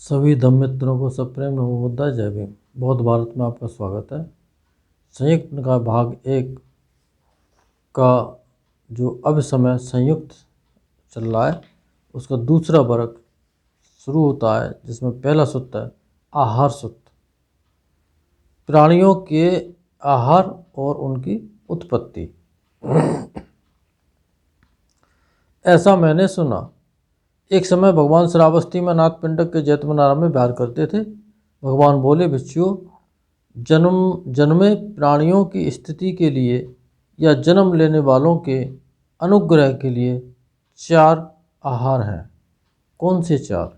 सभी धम्म मित्रों को सप्रेम नमो बुद्धाय जय भीम। बौद्ध भारत में आपका स्वागत है। संयुक्त का भाग 1 का जो अब समय संयुक्त चल रहा है उसका दूसरा वर्ग शुरू होता है, जिसमें पहला सूत्र है आहार सूत्र। प्राणियों के आहार और उनकी उत्पत्ति। ऐसा मैंने सुना, एक समय भगवान श्रावस्ती में नाथपिंडक के जैतवनारायण में विहार करते थे। भगवान बोले, भिक्षुओं, जन्मे प्राणियों की स्थिति के लिए या जन्म लेने वालों के अनुग्रह के लिए 4 आहार हैं। कौन से 4?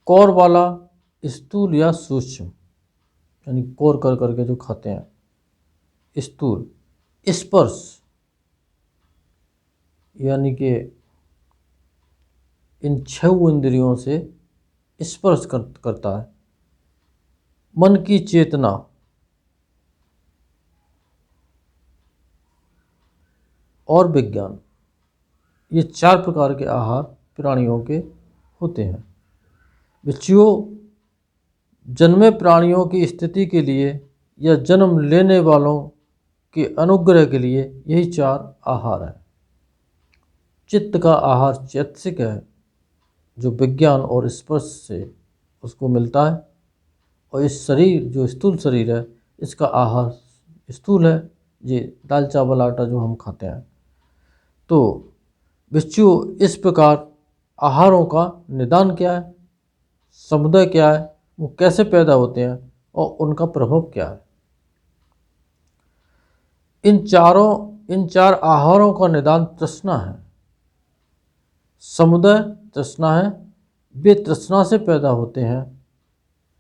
कौर वाला, स्थूल या सूक्ष्म, यानी कौर कर करके जो खाते हैं, स्थूल। स्पर्श, यानी कि इन 6 इंद्रियों से स्पर्श करता है। मन की चेतना, और विज्ञान। ये 4 प्रकार के आहार प्राणियों के होते हैं। भिक्षुओं, जन्मे प्राणियों की स्थिति के लिए या जन्म लेने वालों के अनुग्रह के लिए यही 4 आहार हैं। चित्त का आहार चैतसिक है, जो विज्ञान और स्पर्श से उसको मिलता है, और इस शरीर जो स्थूल शरीर है इसका आहार स्थूल है, ये दाल चावल आटा जो हम खाते हैं। तो भिक्षुओं, इस प्रकार आहारों का निदान क्या है, समुदाय क्या है, वो कैसे पैदा होते हैं और उनका प्रभाव क्या है। इन 4 आहारों का निदान तृष्णा है। समुदाय तृष्णा है, वे तृष्णा से पैदा होते हैं,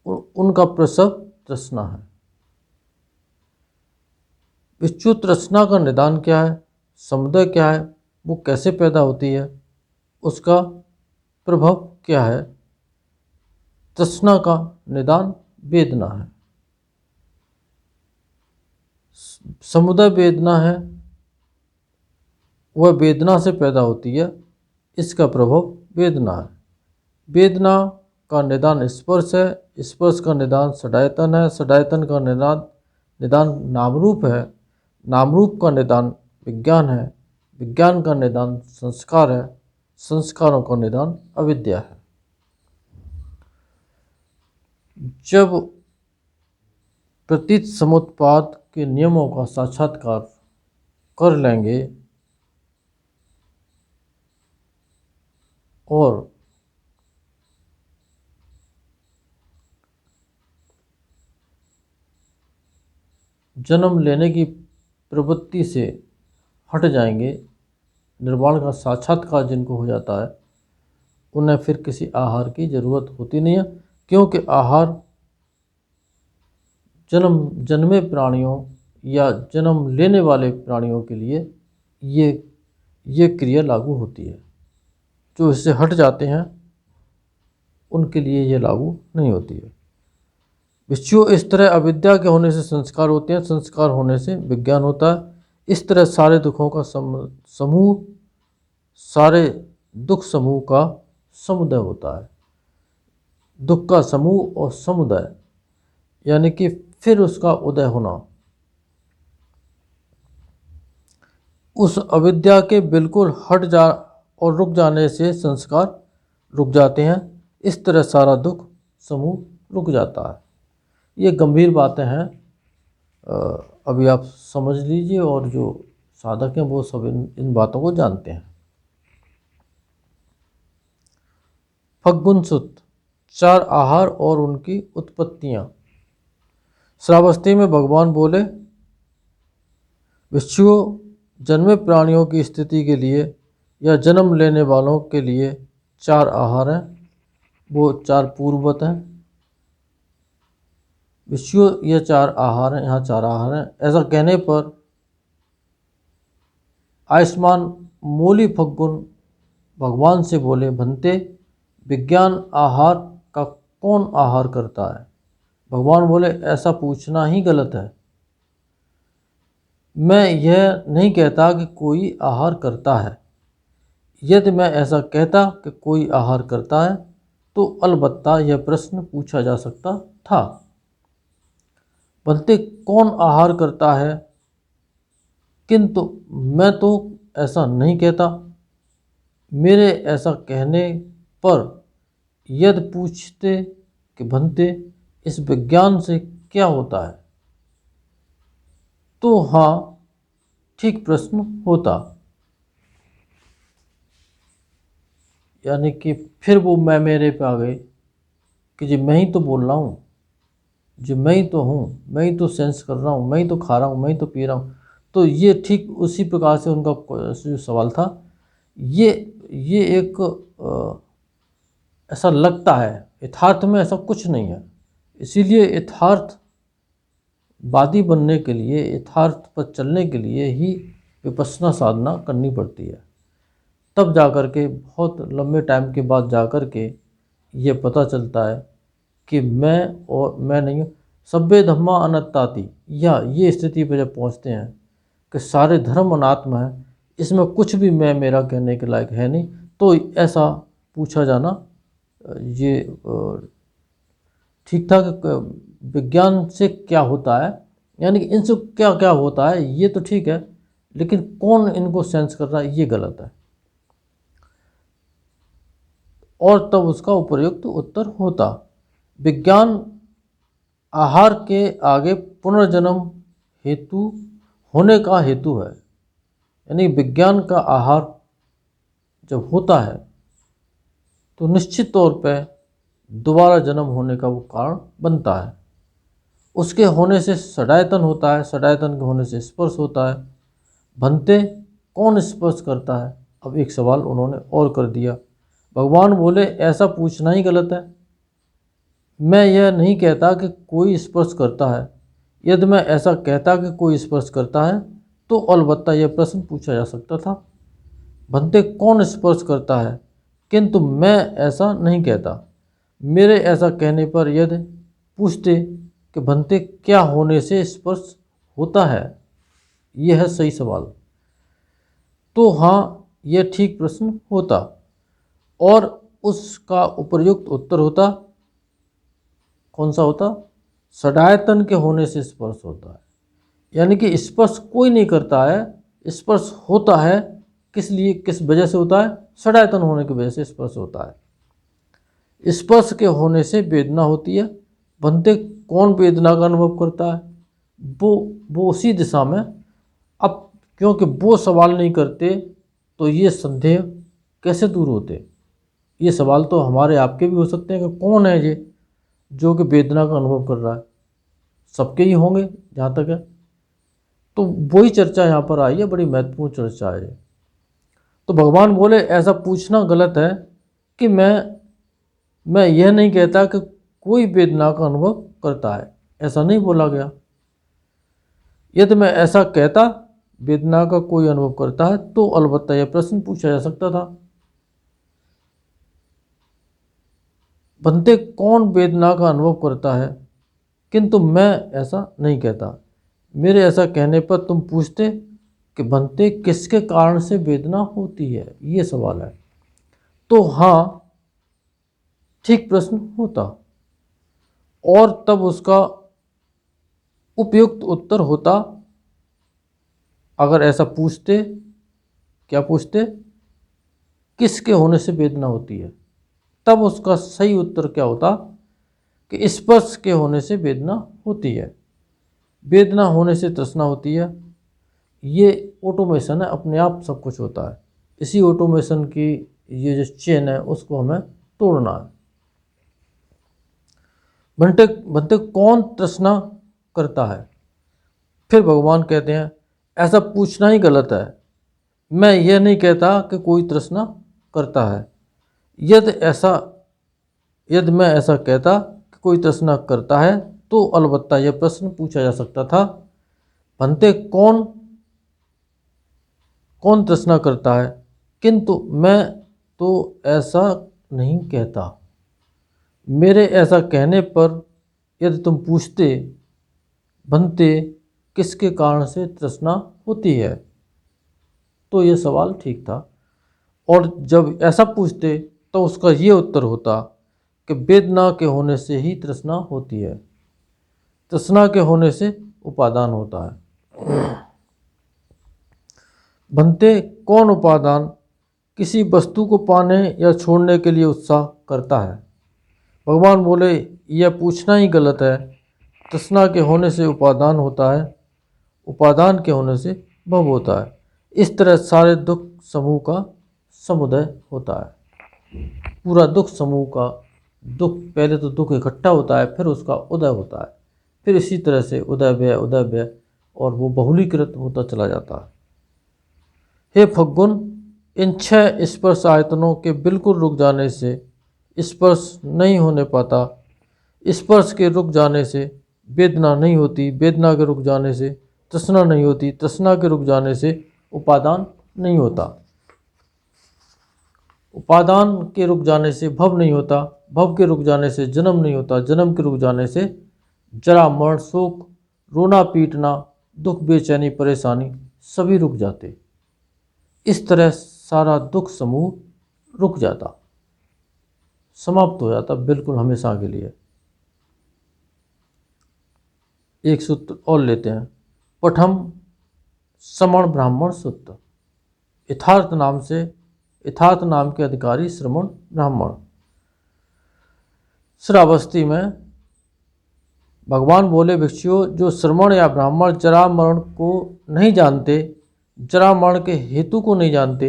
उनका प्रसव तृष्णा है। भिक्षु, तृष्णा का निदान क्या है, समुदाय क्या है, वो कैसे पैदा होती है, उसका प्रभाव क्या है। तृष्णा का निदान वेदना है। समुदाय वेदना है, वह वेदना से पैदा होती है, इसका प्रभाव वेदना है। वेदना का निदान स्पर्श है, स्पर्श का निदान षडायतन है, षडायतन का निदान नामरूप है, नामरूप का निदान विज्ञान है, विज्ञान का निदान संस्कार है, संस्कारों का निदान अविद्या है। जब प्रतीत समुत्पाद के नियमों का साक्षात्कार कर लेंगे और जन्म लेने की प्रवृत्ति से हट जाएंगे, निर्वाण का साक्षात्कार जिनको हो जाता है, उन्हें फिर किसी आहार की जरूरत होती नहीं है, क्योंकि आहार जन्मे प्राणियों या जन्म लेने वाले प्राणियों के लिए ये क्रिया लागू होती है। जो इससे हट जाते हैं उनके लिए ये लागू नहीं होती है। भिक्षुओं, इस तरह अविद्या के होने से संस्कार होते हैं, संस्कार होने से विज्ञान होता है। इस तरह सारे दुखों का समूह, सारे दुख समूह का समुदाय होता है। दुख का समूह और समुदाय, यानी कि फिर उसका उदय होना। उस अविद्या के बिल्कुल हट जा और रुक जाने से संस्कार रुक जाते हैं। इस तरह सारा दुख समूह रुक जाता है। ये गंभीर बातें हैं, अभी आप समझ लीजिए, और जो साधक हैं वो सब इन बातों को जानते हैं। फग्गुन सूत्र, 4 आहार और उनकी उत्पत्तियां। श्रावस्ती में भगवान बोले, भिक्षुओं, जन्मे प्राणियों की स्थिति के लिए या जन्म लेने वालों के लिए 4 आहार हैं। वो 4 पूर्ववत हैं। भिक्षुओं, ये 4 आहार हैं, यहाँ 4 आहार हैं। ऐसा कहने पर आयुष्मान मूली फग्गुन भगवान से बोले, भंते, विज्ञान आहार का कौन आहार करता है। भगवान बोले, ऐसा पूछना ही गलत है। मैं यह नहीं कहता कि कोई आहार करता है, यदि मैं ऐसा कहता कि कोई आहार करता है तो अलबत्ता यह प्रश्न पूछा जा सकता था। बनते कौन आहार करता है, किंतु मैं तो ऐसा नहीं कहता। मेरे ऐसा कहने पर यदि पूछते कि बनते इस विज्ञान से क्या होता है, तो हाँ ठीक प्रश्न होता। यानी कि फिर वो मैं मेरे पे आ गए कि जी मैं ही तो बोल रहा हूँ, जी मैं ही तो हूँ, मैं ही तो सेंस कर रहा हूँ, मैं ही तो खा रहा हूँ, मैं ही तो पी रहा हूँ। तो ये ठीक उसी प्रकार से उनका जो सवाल था, ये एक ऐसा लगता है, यथार्थ में ऐसा कुछ नहीं है। इसीलिए यथार्थवादी बनने के लिए, यथार्थ पर चलने के लिए ही विपश्यना साधना करनी पड़ती है। तब जाकर के बहुत लंबे टाइम के बाद जाकर के ये पता चलता है कि मैं और मैं नहीं हूँ। सभ्य धम्मा अनात्ताति, या ये स्थिति पर जब पहुँचते हैं कि सारे धर्म अनात्म है, इसमें कुछ भी मैं मेरा कहने के लायक है नहीं, तो ऐसा पूछा जाना ये ठीक था कि विज्ञान से क्या होता है, यानी कि इनसे क्या क्या होता है ये तो ठीक है, लेकिन कौन इनको सेंस कर रहा है ये गलत है। और तब उसका उपयुक्त उत्तर होता, विज्ञान आहार के आगे पुनर्जन्म हेतु होने का हेतु है। यानी विज्ञान का आहार जब होता है तो निश्चित तौर पे दोबारा जन्म होने का वो कारण बनता है। उसके होने से षडायतन होता है, षडायतन के होने से स्पर्श होता है। बनते कौन स्पर्श करता है? अब एक सवाल उन्होंने और कर दिया। भगवान बोले ऐसा पूछना ही गलत है। मैं यह नहीं कहता कि कोई स्पर्श करता है। यदि मैं ऐसा कहता कि कोई स्पर्श करता है तो अलबत्ता यह प्रश्न पूछा जा सकता था। बनते कौन स्पर्श करता है, किंतु मैं ऐसा नहीं कहता। मेरे ऐसा कहने पर यदि पूछते कि बनते क्या होने से स्पर्श होता है, यह है सही सवाल, तो हाँ यह ठीक प्रश्न होता और उसका उपयुक्त उत्तर होता। कौन सा होता? षडायतन के होने से स्पर्श होता है। यानी कि स्पर्श कोई नहीं करता है, स्पर्श होता है। किस लिए, किस वजह से होता है? षडायतन होने की वजह से स्पर्श होता है। स्पर्श के होने से वेदना होती है। बनते कौन वेदना का अनुभव करता है? वो उसी दिशा में। अब क्योंकि वो सवाल नहीं करते तो ये संदेह कैसे दूर होते? ये सवाल तो हमारे आपके भी हो सकते हैं कि कौन है ये जो कि वेदना का अनुभव कर रहा है। सबके ही होंगे जहाँ तक है। तो वही चर्चा यहाँ पर आई है, बड़ी महत्वपूर्ण चर्चा है। तो भगवान बोले ऐसा पूछना गलत है कि मैं यह नहीं कहता कि कोई वेदना का अनुभव करता है। ऐसा नहीं बोला गया। यदि मैं ऐसा कहता वेदना का कोई अनुभव करता है तो अलबत्ता यह प्रश्न पूछा जा सकता था। बनते कौन वेदना का अनुभव करता है, किंतु मैं ऐसा नहीं कहता। मेरे ऐसा कहने पर तुम पूछते कि बनते किसके कारण से वेदना होती है, ये सवाल है, तो हाँ ठीक प्रश्न होता और तब उसका उपयुक्त उत्तर होता। अगर ऐसा पूछते, क्या पूछते? किसके होने से वेदना होती है, तब उसका सही उत्तर क्या होता कि स्पर्श के होने से वेदना होती है। वेदना होने से तृष्णा होती है। ये ऑटोमेशन है, अपने आप सब कुछ होता है। इसी ऑटोमेशन की ये जो चेन है उसको हमें तोड़ना है। बनते बनते कौन तृष्णा करता है? फिर भगवान कहते हैं ऐसा पूछना ही गलत है। मैं यह नहीं कहता कि कोई तृष्णा करता है। यदि मैं ऐसा कहता कि कोई तृष्णा करता है तो अलबत्ता यह प्रश्न पूछा जा सकता था। बनते कौन तृष्णा करता है, किंतु मैं तो ऐसा नहीं कहता। मेरे ऐसा कहने पर यदि तुम पूछते बनते किसके कारण से तृष्णा होती है, तो यह सवाल ठीक था और जब ऐसा पूछते तो उसका ये उत्तर होता कि वेदना के होने से ही तृष्णा होती है, तृष्णा के होने से उपादान होता है। बनते कौन उपादान किसी वस्तु को पाने या छोड़ने के लिए उत्साह करता है? भगवान बोले यह पूछना ही गलत है। तृष्णा के होने से उपादान होता है, उपादान के होने से भव होता है। इस तरह सारे दुख समूह का समुदय होता है। पूरा दुख समूह का दुख, पहले तो दुख इकट्ठा होता है, फिर उसका उदय होता है, फिर इसी तरह से उदय व्यय और वो बहुलीकृत होता चला जाता है। हे फग्गुन, इन 6 स्पर्श आयतनों के बिल्कुल रुक जाने से स्पर्श नहीं होने पाता, स्पर्श के रुक जाने से वेदना नहीं होती, वेदना के रुक जाने से तृष्णा नहीं होती, तृष्णा के रुक जाने से उपादान नहीं होता, उपादान के रुक जाने से भव नहीं होता, भव के रुक जाने से जन्म नहीं होता, जन्म के रुक जाने से जरा मरण शोक रोना पीटना दुख बेचैनी परेशानी सभी रुक जाते। इस तरह सारा दुख समूह रुक जाता, समाप्त हो जाता बिल्कुल हमेशा के लिए। एक सूत्र और लेते हैं। पठम श्रमण ब्राह्मण सूत्र। यथार्थ नाम के अधिकारी श्रमण ब्राह्मण। श्रावस्ती में भगवान बोले भिक्षुओं, जो श्रमण या ब्राह्मण जरा मरण को नहीं जानते, जरा मरण के हेतु को नहीं जानते,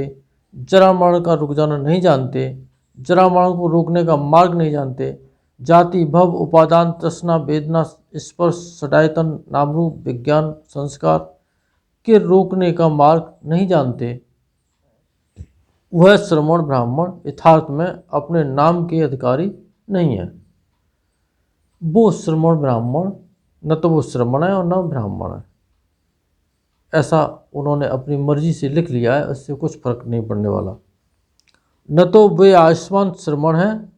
जरा मरण का रुक जाना नहीं जानते, जरा मरण को रोकने का मार्ग नहीं जानते, जाति भव उपादान तृष्णा वेदना स्पर्श षडायतन नामरूप विज्ञान संस्कार के रोकने का मार्ग नहीं जानते, वह श्रमण ब्राह्मण यथार्थ में अपने नाम के अधिकारी नहीं है। वो श्रमण ब्राह्मण न तो वो श्रमण है और न ब्राह्मण है, ऐसा उन्होंने अपनी मर्जी से लिख लिया है, इससे कुछ फर्क नहीं पड़ने वाला। न तो वे आयुष्मान श्रमण हैं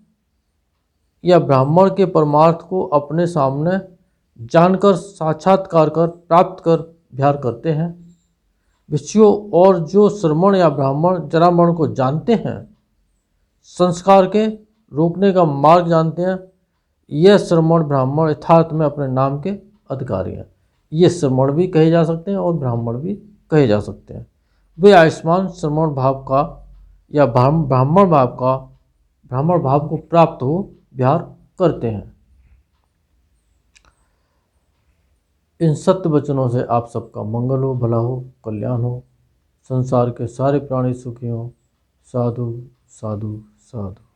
या ब्राह्मण के परमार्थ को अपने सामने जानकर साक्षात्कार कर प्राप्त कर विहार करते हैं। भिक्षुओं, और जो श्रमण या ब्राह्मण जरा मरण को जानते हैं, संस्कार के रोकने का मार्ग जानते हैं, यह श्रमण ब्राह्मण यथार्थ में अपने नाम के अधिकारी हैं। ये श्रमण भी कहे जा सकते हैं और ब्राह्मण भी कहे जा सकते हैं। वे आयुष्मान श्रमण भाव का या ब्राह्मण भाव को प्राप्त हो विहार करते हैं। इन सत्य वचनों से आप सबका मंगल हो, भला हो, कल्याण हो, संसार के सारे प्राणी सुखी हों। साधु साधु साधु।